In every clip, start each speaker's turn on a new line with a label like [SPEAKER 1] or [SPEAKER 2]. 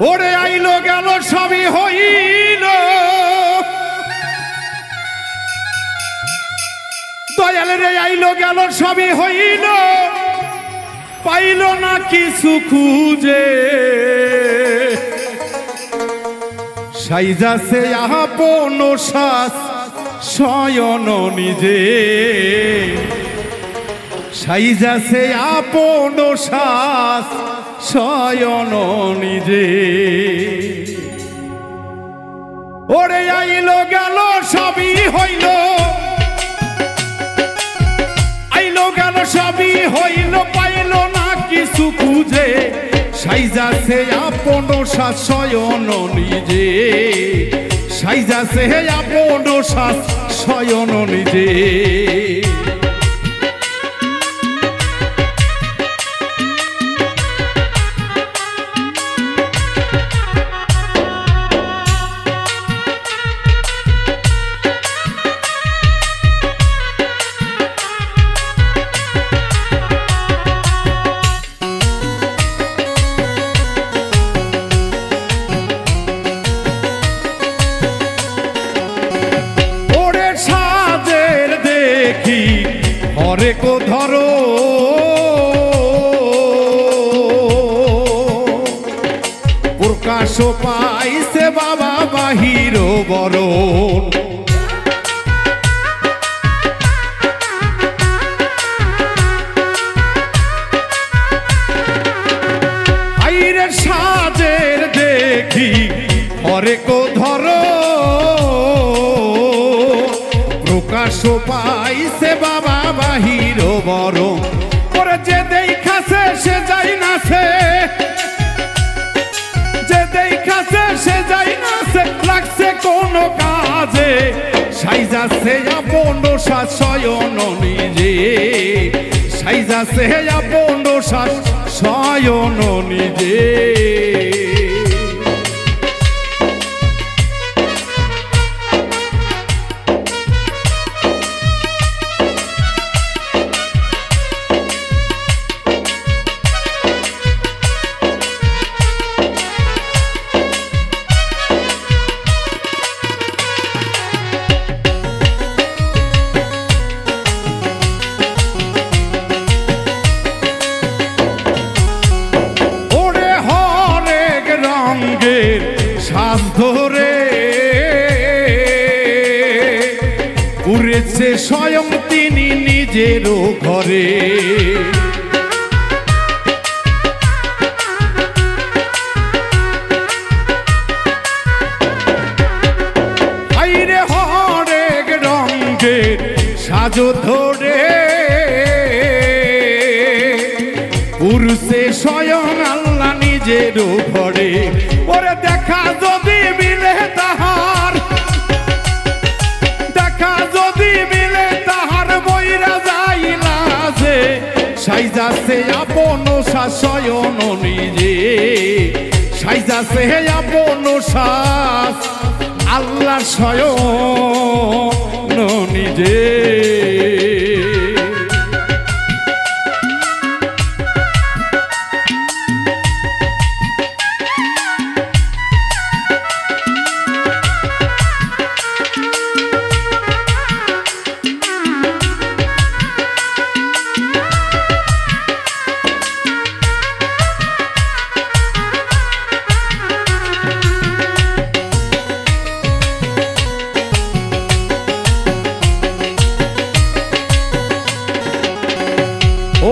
[SPEAKER 1] ওরে আইলো গেল সবই হইল, দয়াল রে আইলো গেল সবই হইল, পাইল না কিছু খুঁজে। সাইজাছে আপন শ্বাস শয়ন নিজে, সাইজাছে আপন শ্বাস শয়ন নিজে। ওরে আইলো গেল সবই হইল, আইলো গেল সবই হইল, পাইল না কিছু খুঁজে। সাইজাছে আপন শ্বাস শয়ন নিজে, সাইজাছে আপন শ্বাস শয়ন নিজে। হরেক ধরো প্রকাশ পাইছে বাবা বাহির বরণ। আইরে সাজের দেখি হরেক ধরো প্রকাশ পাইছে বাবা বাহির বড়। ওরে যে দেখাছে সে যাই নাছে, যে দেখাছে সে যাই নাছে, লাগছে কোন কাজে। সাইজাছে আপন শ্বাস শয়ন নিজে, সাইজাছে আপন শ্বাস শয়ন নিজে। শ্বাস ধরে উড়েছে স্বয়ং তিনি নিজেরও ঘরে। আইরে হরেক রঙের সাজ ধরে উড়ছে স্বয়ং আল্লাহ নিজেরও ঘরে। ওরে দেখা যদি মিলে তাহার, দেখা যদি মিলে তাহার, মইরা যাইলা যে। সাইজাছে আপন শ্বাস শয়ন নিজে, সাইজাছে আপন শ্বাস আল্লাহ শয়ন নিজে।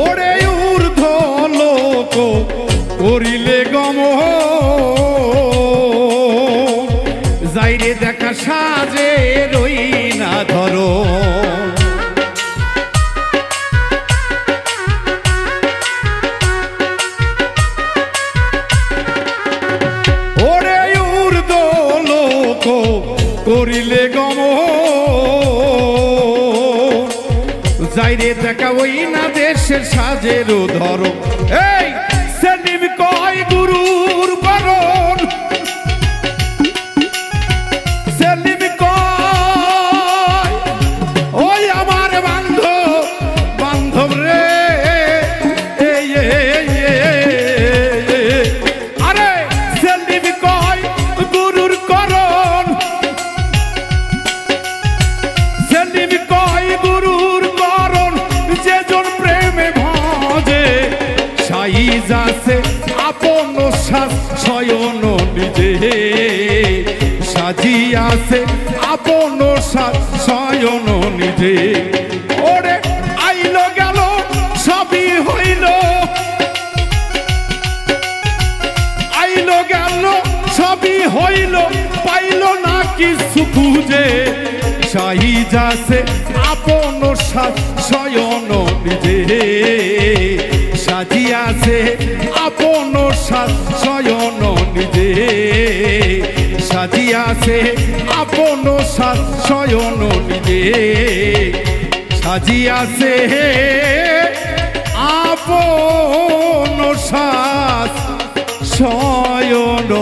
[SPEAKER 1] ওরে ঊর্ধ্ব লোক করিলে গম, যাইরে দেখা সাজে রই না ধরো। ওরে ঊর্ধ্ব লোক করিলে গম, যাইরে দেখা ওই না দেশের সাজেরও ধরো। এই সেলিম কয় গুরুর বরণ, সেলিম কয় ওই আমার বান্ধব, বান্ধব রে। আরে সেলিম আপন সাজ শয়ন নিজে সাজিয়াছে আপন সাজ শয়ন নিজে ওরে আইলো গেল সবই হইল আইলো গেল সবই হইল পাইল না কিছু খুঁজে সাজিয়াছে আপন সাজ শয়ন নিজে সাজিয়াছে আপন সাজ শয়ন নিজে সাজিয়াছে আপন সাজ শয়ন নিজে সাজিয়াছে আপন সাজ শয়ন